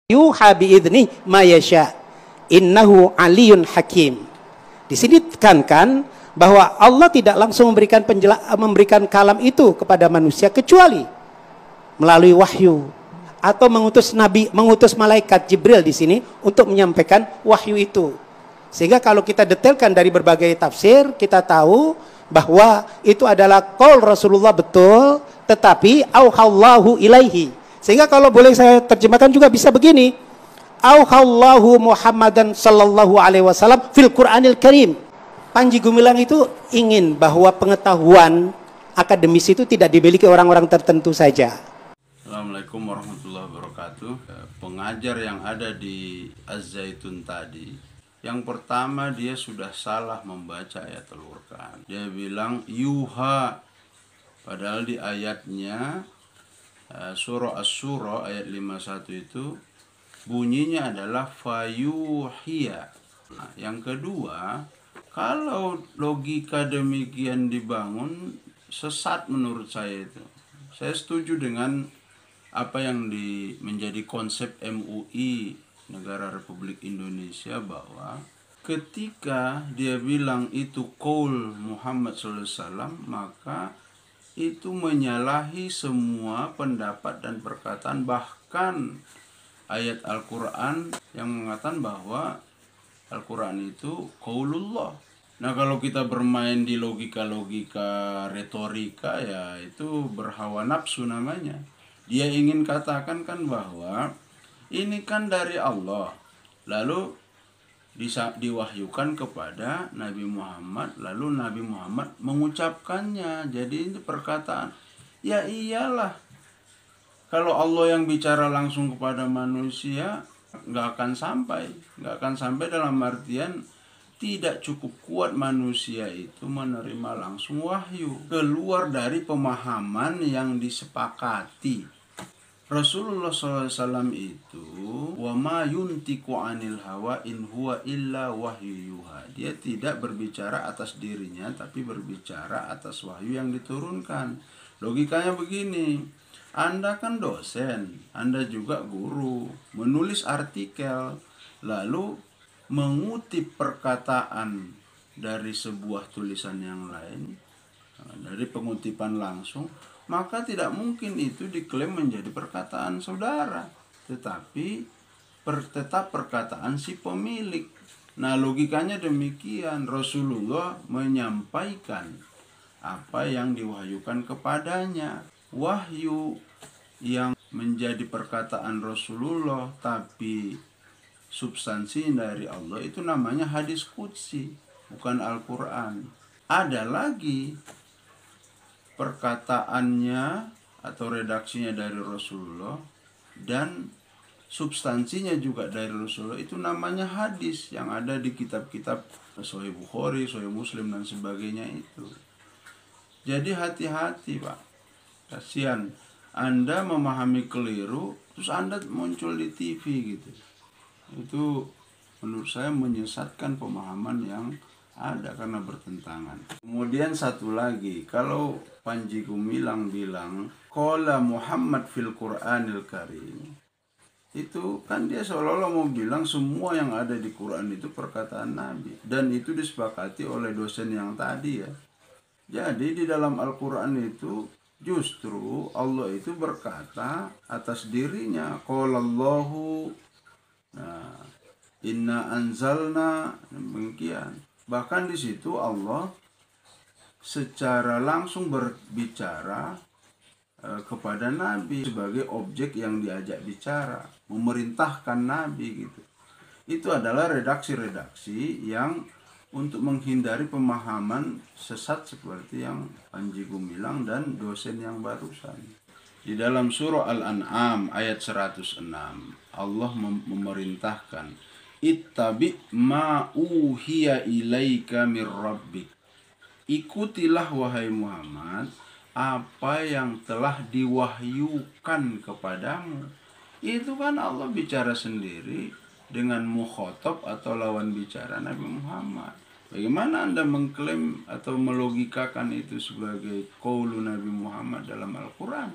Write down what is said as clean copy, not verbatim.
yuha biidni ma yasha innahu aliyun hakim. Di sini tekankan bahwa Allah tidak langsung memberikan kalam itu kepada manusia kecuali melalui wahyu atau mengutus malaikat Jibril di sini untuk menyampaikan wahyu itu. Sehingga kalau kita detailkan dari berbagai tafsir, kita tahu bahwa itu adalah qaul Rasulullah betul, tetapi auhallahu ilaihi. Sehingga kalau boleh saya terjemahkan juga bisa begini. Auhallahu Muhammadan sallallahu alaihi wasallam fil Qur'anil Karim. Panji Gumilang itu ingin bahwa pengetahuan akademis itu tidak dimiliki orang-orang tertentu saja. Assalamualaikum warahmatullahi wabarakatuh. Pengajar yang ada di Az-Zaitun tadi, yang pertama dia sudah salah membaca ayat Al-Qur'an. Dia bilang yuha, padahal di ayatnya surah Asy-Syura ayat 51 itu bunyinya adalah fayuhiya. Nah, yang kedua, kalau logika demikian dibangun, sesat menurut saya itu. Saya setuju dengan apa yang menjadi konsep MUI Negara Republik Indonesia, bahwa ketika dia bilang itu qaul Muhammad SAW, maka itu menyalahi semua pendapat dan perkataan, bahkan ayat Al-Quran yang mengatakan bahwa Al-Quran itu qaulullah. Nah, kalau kita bermain di logika-logika retorika, ya itu berhawa nafsu namanya. Dia ingin katakan kan bahwa ini kan dari Allah, lalu diwahyukan kepada Nabi Muhammad, lalu Nabi Muhammad mengucapkannya. Jadi itu perkataan. Ya iyalah, kalau Allah yang bicara langsung kepada manusia, nggak akan sampai dalam artian tidak cukup kuat manusia itu menerima langsung wahyu, keluar dari pemahaman yang disepakati. Rasulullah SAW itu wa ma yuntiqu anil hawa in huwa illa wahyu yuha. Dia tidak berbicara atas dirinya, tapi berbicara atas wahyu yang diturunkan. Logikanya begini, Anda kan dosen, Anda juga guru, menulis artikel, lalu mengutip perkataan dari sebuah tulisan yang lain, dari pengutipan langsung, maka tidak mungkin itu diklaim menjadi perkataan saudara, tetapi tetap perkataan si pemilik. Nah, logikanya demikian. Rasulullah menyampaikan apa yang diwahyukan kepadanya. Wahyu yang menjadi perkataan Rasulullah tapi substansi dari Allah itu namanya hadis qudsi, bukan Al-Quran. Ada lagi perkataannya atau redaksinya dari Rasulullah dan substansinya juga dari Rasulullah, itu namanya hadis yang ada di kitab-kitab Sahih Bukhari, Sahih Muslim dan sebagainya itu. Jadi hati-hati, Pak. Kasihan Anda memahami keliru terus Anda muncul di TV gitu. Itu menurut saya menyesatkan pemahaman yang ada karena bertentangan. Kemudian satu lagi, kalau Panji Gumilang bilang qala Muhammad fil Qur'anil Karim, itu kan dia seolah-olah mau bilang semua yang ada di Quran itu perkataan Nabi, dan itu disepakati oleh dosen yang tadi ya. Jadi di dalam Al-Quran itu justru Allah itu berkata atas dirinya, qala Allahu, nah, inna anzalna, demikian. Bahkan di situ Allah secara langsung berbicara kepada Nabi sebagai objek yang diajak bicara, memerintahkan Nabi gitu. Itu adalah redaksi-redaksi yang untuk menghindari pemahaman sesat seperti yang Panji Gumilang dan dosen yang barusan. Di dalam surah Al-An'am ayat 106, Allah memerintahkan ittabi ma uhiya ilaika mir rabbik. Ikutilah wahai Muhammad apa yang telah diwahyukan kepadamu. Itu kan Allah bicara sendiri dengan mukhatab atau lawan bicara Nabi Muhammad. Bagaimana Anda mengklaim atau melogikakan itu sebagai qaulu Nabi Muhammad dalam Al-Quran?